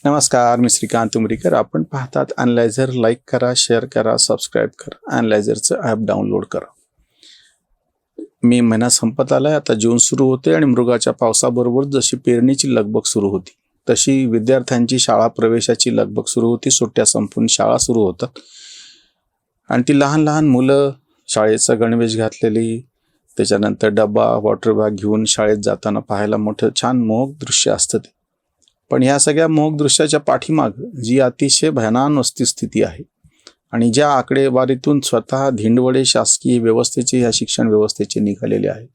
नमस्कार, मी श्रीकांत उमरीकर. आपण पाहतात अॅनालायझर. लाईक करा, शेअर करा, सबस्क्राईब करा. अॅनालायझरचं ॲप डाउनलोड करा. मे महिना संपत आला आहे. आता जून सुरू होते आणि मृगाच्या पावसाबरोबर जशी पेरणीची लगबग सुरू होती तशी विद्यार्थ्यांची शाळा प्रवेशाची लगबग सुरू होती. सुट्ट्या संपून शाळा सुरू होतात आणि ती लहान लहान मुलं शाळेचा गणवेश घातलेली, त्याच्यानंतर डबा वॉटर बॅग घेऊन शाळेत जाताना पाहायला मोठं छान मोहक दृश्य असतं ते. पण ह्या सगळ्या मोहक दृश्याच्या पाठीमाग जी अतिशय भयानक वस्तुस्थिती आहे आणि ज्या आकडेवारीतून स्वतः धिंडवडे शासकीय व्यवस्थेचे, ह्या शिक्षण व्यवस्थेचे निघालेले आहेत,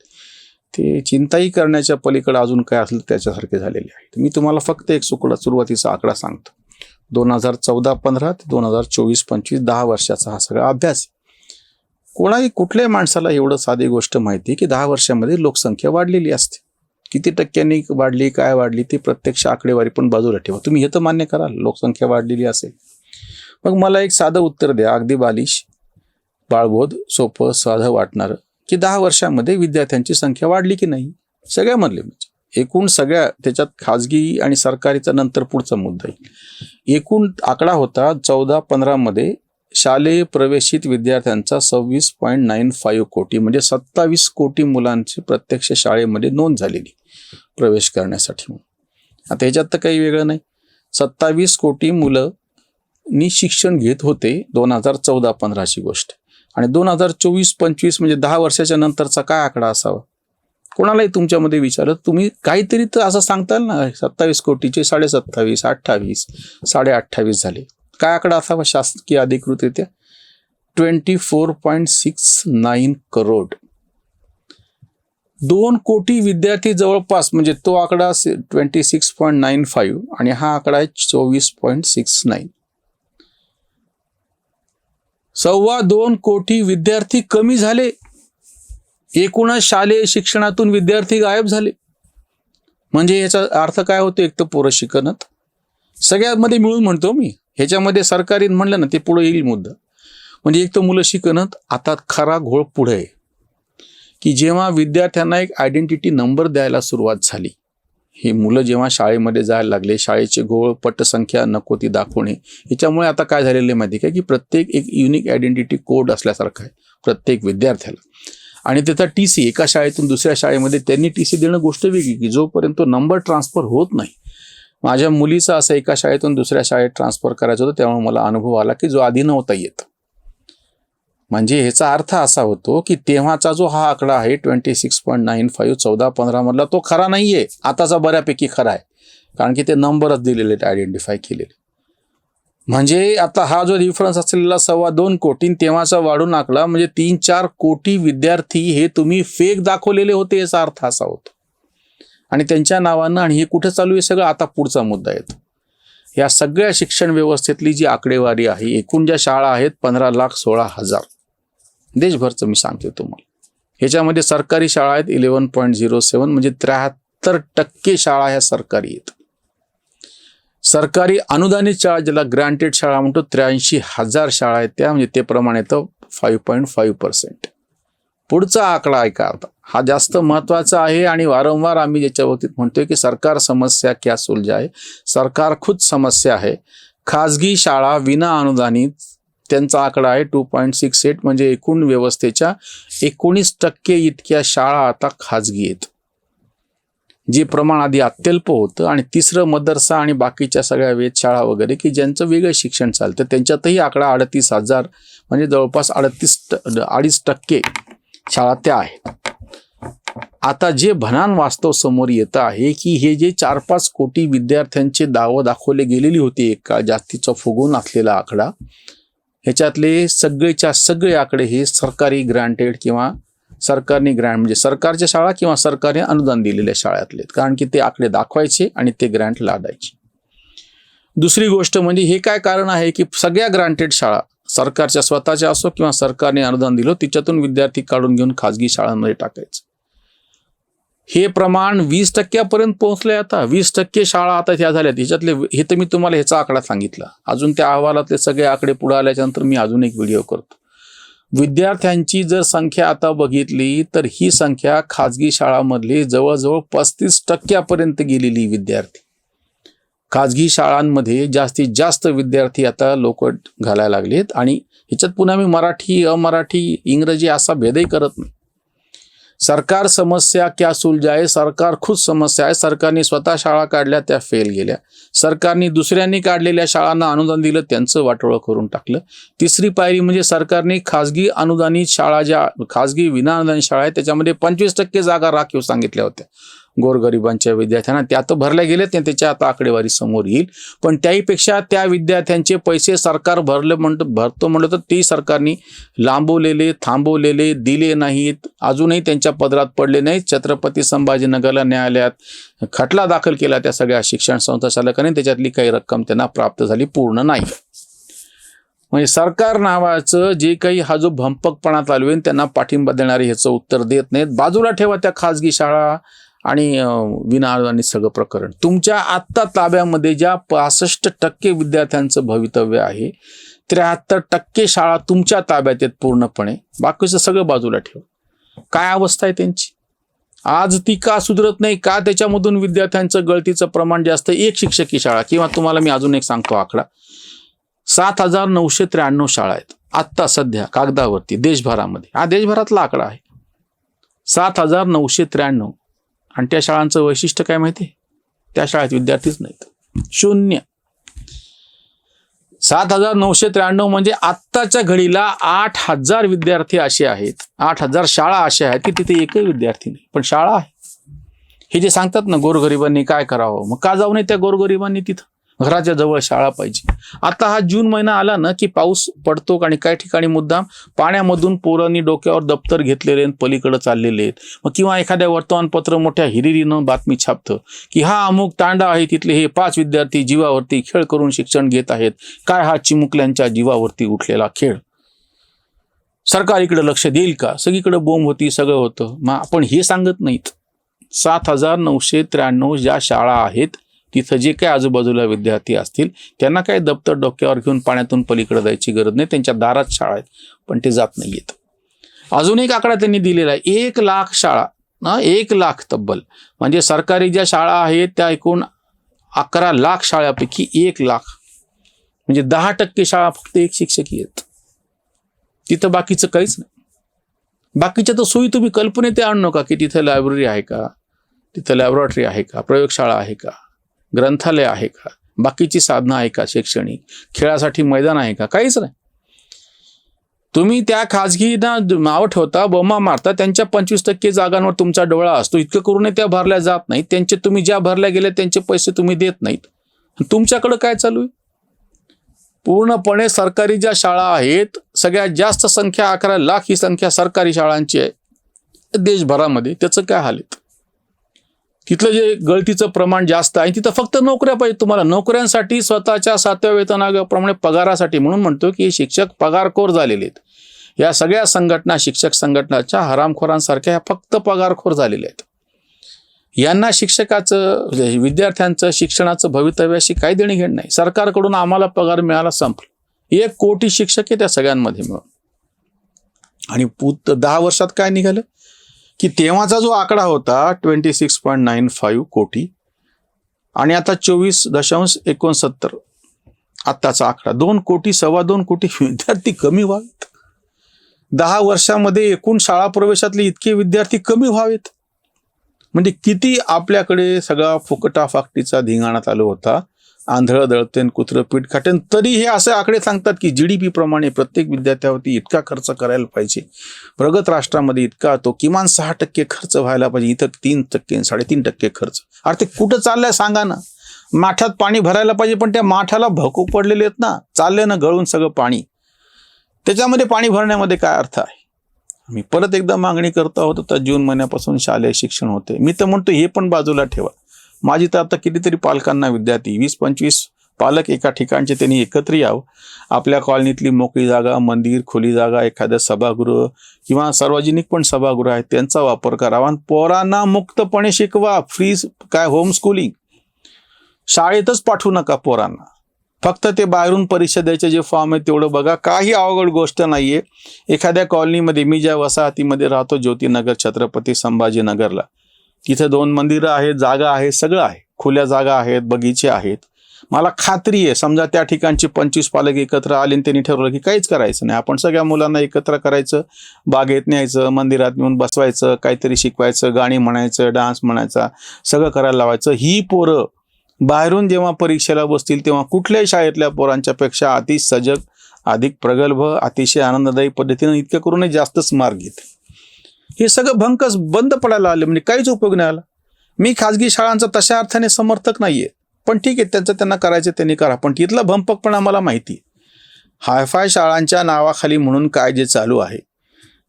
ते चिंताही करण्याच्या पलीकडे अजून काय असलं त्याच्यासारखे झालेले आहेत. मी तुम्हाला फक्त एक सुरुवातीचा आकडा सांगतो. 2014-15 ते 2024-25 10 वर्षाचा हा सगळा अभ्यास. कुठल्याही माणसाला एवढं साधी गोष्ट माहिती की 10 वर्षामध्ये लोकसंख्या वाढलेली असते. किती टक्क्यांनी वाढली, काय वाढली, ते प्रत्यक्ष आकडेवारी पण बाजूला ठेवा. तुम्ही हे तर मान्य कराल लोकसंख्या वाढलेली असेल. मग मला एक साधं उत्तर द्या, अगदी बालिश, बाळबोध, सोपं, साधं वाटणारं, की 10 वर्षामध्ये विद्यार्थ्यांची संख्या वाढली की नाही? सगळ्यामधले म्हणजे एकूण सगळ्या, त्याच्यात खाजगी आणि सरकारीचा नंतर पुढचा मुद्दा येईल. एकूण आकडा होता 14-15 मध्ये शालेय प्रवेशित विद्यार्थ्यांचा 26.95 कोटी, म्हणजे 27 कोटी मुलांची प्रत्यक्ष शाळेमध्ये नोंद झालेली प्रवेश करण्यासाठी. आता ह्याच्यात तर काही वेगळं नाही. 27 कोटी मुलं शिक्षण घेत होते 2014-15ची गोष्ट. आणि 2024-25 म्हणजे 10 वर्षाच्या नंतरचा काय आकडा असावा? कोणालाही तुमच्यामध्ये विचारलं, तुम्ही काहीतरी तर असं सांगताल ना, 27 कोटीचे 27.5, 28, 28.5 झाले. काय आकडा असावा शासकीय अधिकृतरित्या? 24.69 करोड. 2 कोटी विद्यार्थी जवळपास, म्हणजे तो आकडा 26.95 आणि हा आकडा आहे 24.69. 2.25 कोटी विद्यार्थी कमी झाले. एकूणच शालेय शिक्षणातून विद्यार्थी गायब झाले. म्हणजे याचा अर्थ काय होतो? एक तर पोरं शिकणत, सगळ्यामध्ये मिळून म्हणतो मी, ह्याच्यामध्ये सरकारी म्हणलं ना ते पुढे येईल मुद्दा. म्हणजे एक तर मुलं शिकणत. आता खरा घोळ पुढे आहे की जेव्हा विद्यार्थ्यांना एक आयडेंटिटी नंबर द्यायला सुरुवात झाली, हे मुलं जेव्हा शाळेमध्ये जायला लागले, शाळेचे घोळ, पटसंख्या नको ती दाखवणे, ह्याच्यामुळे आता काय झालेलं आहे माहिती आहे की प्रत्येक एक युनिक आयडेंटिटी कोड असल्यासारखं आहे प्रत्येक विद्यार्थ्याला. आणि त्याचा TC एका शाळेतून दुसऱ्या शाळेमध्ये त्यांनी TC देणं गोष्ट वेगळी, की जोपर्यंत तो नंबर ट्रान्सफर होत नाही. माझ्या मुलीचं असं एका शाळेतून दुसऱ्या शाळेत ट्रान्सफर करायचं होतं, त्यामुळे मला अनुभव आला की जो आधी नव्हता येत. म्हणजे ह्याचा अर्थ असा होतो की तेव्हाचा जो हा आकडा आहे 26.95 14-15 मधला, तो खरा नाहीये. आताचा बऱ्यापैकी खरा आहे, कारण की ते नंबरच दिलेले आहेत, आयडेंटिफाय केलेले. म्हणजे आता हा जो डिफरन्स असलेला 2.25 कोटी तेव्हाचा वाढून आकडा, म्हणजे 3-4 कोटी विद्यार्थी हे तुम्ही फेक दाखवलेले होते, याचा अर्थ असा होतो. आणि त्यांच्या नावानं, आणि हे कुठे चालू आहे सगळं, आता पुढचा मुद्दा येतो. या सगळ्या शिक्षण व्यवस्थेतली जी आकडेवारी आहे, एकूण ज्या शाळा आहेत 15,16,000 देशभरचं मी सांगतो तुम्हाला. ह्याच्यामध्ये सरकारी शाळा आहेत 11.07, म्हणजे 73% शाळा ह्या सरकारी आहेत. सरकारी अनुदानित शाळा, ज्याला ग्रँटेड शाळा म्हणतो, 83,000 शाळा आहेत त्या, म्हणजे ते प्रमाण येतं 5.5%. पुढचा आकडा ऐका आता, हा जास्त महत्वाचा आहे आणि वारंवार आम्ही याच्या बाबतीत म्हणतोय की सरकार समस्या क्या सुलझाए, सरकार खुद समस्या आहे. खाजगी शाळा विना अनुदानित, त्यांचा आकडा आहे 2.68, म्हणजे एकूण व्यवस्थेच्या 19% इतक्या शाळा आता खाजगी आहेत, जे प्रमाण आधी अत्यल्प होतं. आणि तिसरं मदरसा आणि बाकीच्या सगळ्या वेधशाळा वगैरे की ज्यांचं वेगळं शिक्षण चालतं, त्यांच्यातही आकडा 38,000, म्हणजे जवळपास 2.5% शाळा त्या आहेत. आता जे भनान वास्तव समोर येतं आहे की हे जे 4-5 कोटी विद्यार्थ्यांचे दाखवले गेलेली होती, एक जास्तीचा फुगून असलेला आकडा, ह्याच्यातले सगळेच्या सगळे आकडे हे सरकारी ग्रँटेड किंवा सरकारने म्हणजे सरकारच्या शाळा किंवा सरकारने अनुदान दिलेल्या शाळेतले, कारण की ते आकडे दाखवायचे आणि ते ग्रँट लादायचे. दुसरी गोष्ट म्हणजे हे काय कारण आहे की सगळ्या ग्रँटेड शाळा, सरकारच्या स्वतःच्या असो किंवा सरकारने अनुदान दिलं, तिच्यातून विद्यार्थी काढून घेऊन खाजगी शाळांमध्ये टाकायचं. हे प्रमाण 20% पोहोचलंय. आता 20% शाळा आता ह्या झाल्यात. ह्याच्यातले, हे तर मी तुम्हाला ह्याचा आकडा सांगितला. अजून त्या अहवालातले सगळे आकडे पुढे आल्याच्या नंतर मी अजून एक व्हिडिओ करतो. विद्यार्थ्यांची जर संख्या आता बघितली तर ही संख्या खाजगी शाळांमधली जवळजवळ 35% गेलेली विद्यार्थी. खाजगी शाळांमध्ये जास्तीत जास्त विद्यार्थी आता लोक घालायला लागलेत आणि ह्याच्यात पुन्हा मी मराठी अमराठी इंग्रजी असा भेदही करत नाही. सरकार समस्या क्या सुलझाए, सरकार खुद समस्या आहे. सरकारने स्वतः शाळा काढल्या, त्या फेल गेल्या. सरकारने दुसऱ्यांनी काढलेल्या शाळांना अनुदान दिलं, त्यांचं वाटोळं करून टाकलं. तिसरी पायरी म्हणजे सरकारने खाजगी अनुदानित शाळा, ज्या खाजगी विनाअनुदानित शाळा आहेत त्याच्यामध्ये 25% जागा राखीव सांगितल्या होत्या गोरगरिबांच्या विद्यार्थ्यांना. त्या तर भरल्या गेल्यात नाही, त्याच्या आता आकडेवारी समोर येईल. पण त्याहीपेक्षा त्या विद्यार्थ्यांचे पैसे सरकार भरतो म्हटलं तर ती सरकारने लांबवलेले, थांबवलेले, दिले नाहीत, अजूनही त्यांच्या पदरात पडले नाहीत. छत्रपती संभाजीनगरला न्यायालयात खटला दाखल केला त्या सगळ्या शिक्षण संस्था चालकांनी, त्याच्यातली काही रक्कम त्यांना प्राप्त झाली, पूर्ण नाही. म्हणजे सरकार नावाचं जे काही हा जो भंपकपणा चालू आहे त्यांना पाठिंबा देणारे ह्याचं उत्तर देत नाहीत. बाजूला ठेवा त्या खाजगी शाळा आणि विनाअनुदानित सगळं प्रकरण. तुमच्या आत्ता ताब्यामध्ये ज्या 65% विद्यार्थ्यांचं भवितव्य आहे, 73% शाळा तुमच्या ताब्यात आहेत पूर्णपणे. बाकीचं सगळं बाजूला ठेवा. काय अवस्था आहे त्यांची? आज ती का सुधरत नाही? का त्याच्यामधून विद्यार्थ्यांचं गळतीचं प्रमाण जास्त? एक शिक्षकी शाळा, किंवा तुम्हाला मी अजून एक सांगतो आकडा, 7,993 शाळा आहेत आत्ता सध्या कागदावरती देशभरामध्ये. हा देशभरातला आकडा आहे, 7,993. आणि त्या शाळांचं वैशिष्ट्य काय माहिती आहे? त्या शाळेत विद्यार्थीच नाहीत, 0. 7,993 म्हणजे आत्ताच्या घडीला 8,000 विद्यार्थी असे आहेत, 8,000 शाळा अशा आहेत की तिथे एकही विद्यार्थी नाही, पण शाळा आहे. हे जे सांगतात ना गोरगरिबांनी काय करावं, मग का जाऊ नये त्या गोरगरिबांनी तिथं? घराच्या जवळ शाळा पाहिजे. आता हा जून महिना आला ना की पाऊस पडतो आणि काही ठिकाणी मुद्दाम पाण्यामधून पोरांनी डोक्यावर दप्तर घेतलेले पलीकडे चाललेले आहेत. मग किंवा एखाद्या वर्तमानपत्र मोठ्या हिरिरीनं बातमी छापतं की हा अमुक तांडा आहे, तिथले हे 5 विद्यार्थी जीवावरती खेळ करून शिक्षण घेत आहेत. काय हा चिमुकल्यांच्या जीवावरती उठलेला खेळ? सरकार इकडे लक्ष देईल का? सगळीकडे बोंब होती, सगळं होतं. मग आपण हे सांगत नाहीत. 7,993 ज्या शाळा आहेत तिथं जे काही आजूबाजूला विद्यार्थी असतील त्यांना काही दप्तर डोक्यावर घेऊन पाण्यातून पलीकडे जायची गरज नाही. त्यांच्या दारात शाळा आहेत, पण ते जात नाहीयेत. अजून एक आकडा त्यांनी दिलेला आहे, 1,00,000 शाळा ना, 1,00,000 तब्बल, म्हणजे सरकारी ज्या शाळा आहेत त्या एकूण 11,00,000 शाळापैकी 1,00,000 म्हणजे 10% शाळा फक्त एक शिक्षकी आहेत. तिथं बाकीचं काहीच नाही. बाकीच्या तर सोयी तुम्ही कल्पनेत आणू नका की तिथं लायब्ररी आहे का, तिथं लॅबोरेटरी आहे का, प्रयोगशाळा आहे का, ग्रंथालय आहे का, बाकीची साधनं आहे का, शैक्षणिक खेळासाठी मैदान आहे का? काहीच नाही. तुम्ही त्या खाजगीना नाव ठेवता, बोमा मारता, त्यांच्या 25% जागांवर तुमचा डोळा असतो. इतकं करूनही त्या भरल्या जात नाहीत. त्यांचे तुम्ही ज्या भरल्या गेल्या त्यांचे पैसे तुम्ही देत नाहीत. तुमच्याकडं काय चालू आहे? पूर्णपणे सरकारी ज्या शाळा आहेत, सगळ्यात जास्त संख्या 11,00,000 ही संख्या सरकारी शाळांची आहे देशभरामध्ये. त्याचं काय हाल आहे? तिथलं जे गळतीचं प्रमाण जास्त आहे, तिथं फक्त नोकऱ्या पाहिजे तुम्हाला. नोकऱ्यांसाठी स्वतःच्या 7व्या वेतनाप्रमाणे पगारासाठी, म्हणून म्हणतो की शिक्षक पगारखोर झालेले आहेत. या सगळ्या संघटना, शिक्षक संघटनाच्या हरामखोरांसारख्या ह्या फक्त पगारखोर झालेल्या आहेत. यांना शिक्षकाचं, विद्यार्थ्यांचं, शिक्षणाचं भवितव्याशी काही देणे घेणं नाही. सरकारकडून आम्हाला पगार मिळाला, संपलं. 1 कोटी शिक्षक आहे त्या सगळ्यांमध्ये मिळून. आणि 10 वर्षात काय निघालं की तेव्हाचा जो आकडा होता 26.95 कोटी आणि आता 24.69 आत्ताचा आकडा, 2 कोटी, 2.25 कोटी विद्यार्थी कमी व्हावेत. 10 वर्षामध्ये एकूण शाळा प्रवेशातले इतके विद्यार्थी कमी व्हावेत. म्हणजे किती आपल्याकडे सगळा फुकटाफाकटीचा धिंगाणा चालू होता. आंधळं दळतेन कुत्रं पीठ खाटेन, तरी हे असे आकडे सांगतात की GDP प्रमाणे प्रत्येक विद्यार्थ्यावरती इतका खर्च करायला पाहिजे. प्रगत राष्ट्रामध्ये इतका, तो किमान 6% खर्च व्हायला पाहिजे. इथं 3%, 3.5% खर्च. अरे ते कुठं चाललंय सांगा ना? माठात पाणी भरायला पाहिजे, पण त्या माठाला भकू पडलेले आहेत ना, चालले ना गळून सगळं पाणी. त्याच्यामध्ये पाणी भरण्यामध्ये काय अर्थ आहे? मी परत एकदा मागणी करतो आहोत, तर जून महिन्यापासून शालेय शिक्षण होते. मी तर म्हणतो हे पण बाजूला ठेवा. माझी तर आता कितीतरी पालकांना विद्यार्थी, 20-25 पालक एका ठिकाणचे, त्यांनी एकत्र यावं. आपल्या कॉलनीतली मोकळी जागा, मंदिर, खुली जागा, एखादं सभागृह किंवा सार्वजनिक पण सभागृह आहेत, त्यांचा वापर करावा आणि पोरांना मुक्तपणे शिकवा. फ्री काय होम स्कूलिंग, शाळेतच पाठवू नका पोरांना. फक्त ते बाहेरून परीक्षा द्यायचे जे फॉर्म आहे तेवढं बघा. काही अवघड गोष्ट नाहीये. एखाद्या कॉलनीमध्ये, मी ज्या वसाहतीमध्ये राहतो, ज्योतिनगर, छत्रपती संभाजीनगरला, तिथे 2 मंदिरं आहेत, जागा आहे, सगळं आहे, खुल्या जागा आहेत, बगीचे आहेत. मला खात्री आहे, समजा त्या ठिकाणचे 25 पालक एकत्र आले आणि त्यांनी ठरवलं की काहीच करायचं नाही, आपण सगळ्या मुलांना एकत्र करायचं, बागेत न्यायचं, मंदिरात नेऊन बसवायचं, काहीतरी शिकवायचं, गाणी म्हणायचं, डान्स म्हणायचा, सगळं करायला लावायचं. ही पोरं बाहेरून जेव्हा परीक्षेला बसतील तेव्हा कुठल्याही शाळेतल्या पोरांच्या पेक्षा अधिक सजग, अधिक प्रगल्भ, अतिशय आनंददायी पद्धतीनं इतकं करूनही जास्तच मार्क घेते. हे सगळं भंकस बंद पडायला आले, म्हणजे काहीच उपयोग नाही आला. मी खाजगी शाळांचा तशा अर्थाने समर्थक नाहीये, पण ठीक आहे, त्यांचं त्यांना करायचं त्यांनी करा, पण तिथला भंपकपणा मला माहिती. हायफाय शाळांच्या नावाखाली म्हणून काय जे चालू आहे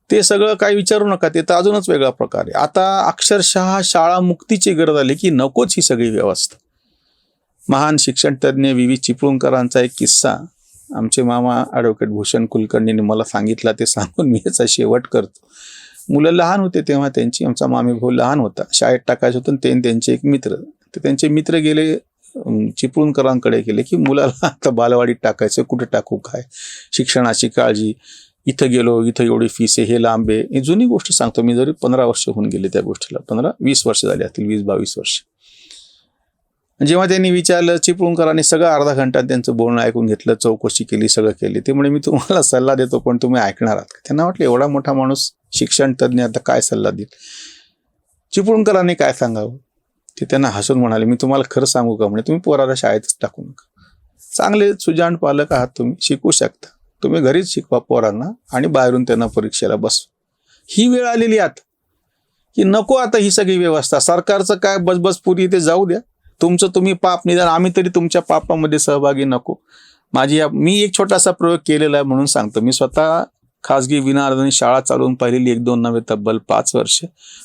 ते सगळं काही विचारू नका, ते तर अजूनच वेगळा प्रकार आहे. आता अक्षरशः शाळा मुक्तीची गरज आली की नकोच ही सगळी व्यवस्था. महान शिक्षण तज्ज्ञ व्ही चिपळूणकरांचा एक किस्सा आमचे मामा ॲडव्होकेट भूषण कुलकर्णींनी मला सांगितला, ते सांगून मी याचा शेवट करतो. मुलं लहान होते तेव्हा त्यांची, आमचा मामी भाऊ लहान होता, शाळेत टाकायचं होतं, ते त्यांचे एक मित्र, तर त्यांचे मित्र गेले चिपळूणकरांकडे गेले की मुलाला आता बालवाडीत टाकायचं, कुठे टाकू, काय शिक्षणाची काळजी, इथं गेलो, इथं एवढी फीस आहे, हे लांब आहे. ही जुनी गोष्ट सांगतो मी, जरी 15 वर्ष होऊन गेले त्या गोष्टीला, 15-20 वर्ष झाली असतील, 20-22 वर्ष. जेव्हा त्यांनी विचारलं, चिपळूणकरांनी सगळं अर्धा घंटा त्यांचं बोलणं ऐकून घेतलं, चौकशी केली, सगळं केली. ते म्हणे मी तुम्हाला सल्ला देतो पण तुम्ही ऐकणार आहात का? त्यांना वाटलं एवढा मोठा माणूस शिक्षण तज्ज्ञ आता काय सल्ला देईल, चिपळूणकरांनी काय सांगावं. ते त्यांना हसून म्हणाले, मी तुम्हाला खरं सांगू का, म्हणे तुम्ही पोराला शाळेतच टाकू नका, चांगले सुजाण पालक आहात तुम्ही, शिकू शकता, तुम्ही घरीच शिकवा पोरांना आणि बाहेरून त्यांना परीक्षेला बसवा. ही वेळ आलेली आता की नको आता ही सगळी व्यवस्था, सरकारचं काय बसबसपुरी ते जाऊ द्या, तुमचं तुम्ही पाप, निदान आम्ही तरी तुमच्या पापामध्ये सहभागी नको. मी एक छोटासा प्रयोग केलेला आहे म्हणून सांगतो. मी स्वतः खाजगी विनाअनुदानित शाळा चालवून पाहिलेली, 1-2 नव्हे तब्बल 5 वर्ष.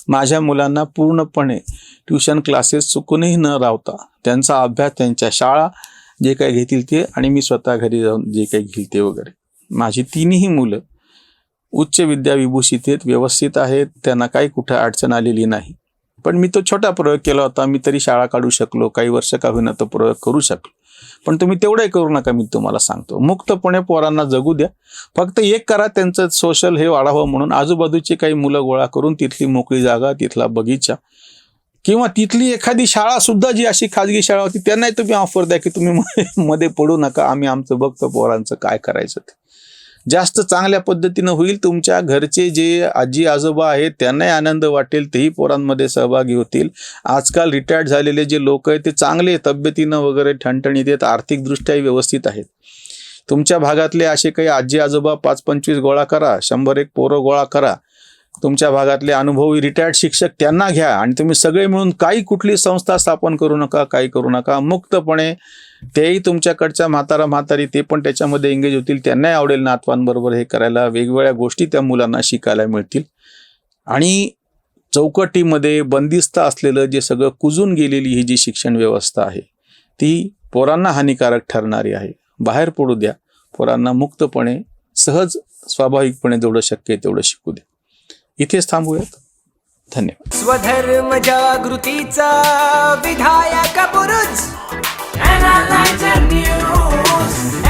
माझ्या मुलांना पूर्णपणे ट्युशन क्लासेस चुकूनही न राहता त्यांचा अभ्यास, त्यांच्या शाळा जे काही घेतील ते, आणि मी स्वतः घरी जाऊन जे काही घेईल ते वगैरे. माझी 3ही मुलं उच्च विद्याविभूषित आहेत, व्यवस्थित आहेत, त्यांना काही कुठं अडचण आलेली नाही. पण मी तो छोटा प्रयोग केला होता, मी तरी शाळा काढू शकलो, काही वर्ष का होईना तो प्रयोग करू शकलो. पण तुम्ही तेवढंही करू नका, मी तुम्हाला सांगतो. मुक्तपणे पोरांना जगू द्या, फक्त एक करा, त्यांचं सोशल हे वाढावं म्हणून आजूबाजूची काही मुलं गोळा करून तिथली मोकळी जागा, तिथला बगीचा किंवा तिथली एखादी शाळा सुद्धा जी अशी खाजगी शाळा होती त्यांनाही तुम्ही ऑफर द्या की तुम्ही मध्ये पडू नका, आम्ही आमचं बघतो पोरांचं काय करायचं ते. जास्त चांगल्या पद्धतीनं होईल. तुमच्या घरचे जे आजी आजोबा आहेत त्यांनाही आनंद वाटेल, तेही पोरांमध्ये सहभागी होतील. आजकाल रिटायर्ड झालेले जे लोक आहेत ते चांगले तब्येतीनं वगैरे ठणठणीत आहेत, आर्थिकदृष्ट्याही व्यवस्थित आहेत. तुमच्या भागातले असे काही आजी आजोबा 5-25 गोळा करा, 100-1 पोरं गोळा करा. तुमच्या भागातले अनुभवी रिटायर्ड शिक्षक त्यांना घ्या आणि तुम्ही सगळे मिळून काही कुठली संस्था स्थापन करू नका, काही करू नका, मुक्तपणे तेही तुमच्याकडच्या म्हातारी ते पण त्याच्यामध्ये एंगेज होतील, त्यांनाही आवडेल नातवांबरोबर हे करायला, वेगवेगळ्या गोष्टी त्या मुलांना शिकायला मिळतील. आणि चौकटीमध्ये बंदिस्त असलेलं जे सगळं कुजून गेलेली ही जी शिक्षण व्यवस्था आहे ती पोरांना हानिकारक ठरणारी आहे. बाहेर पडू द्या, पोरांना मुक्तपणे, सहज, स्वाभाविकपणे जेवढं शक्य आहे तेवढं शिकू द्या. इथेच थांबूयात. धन्यवाद. स्वधर्म जागृतीचा विधायक बुरुज NLighten News.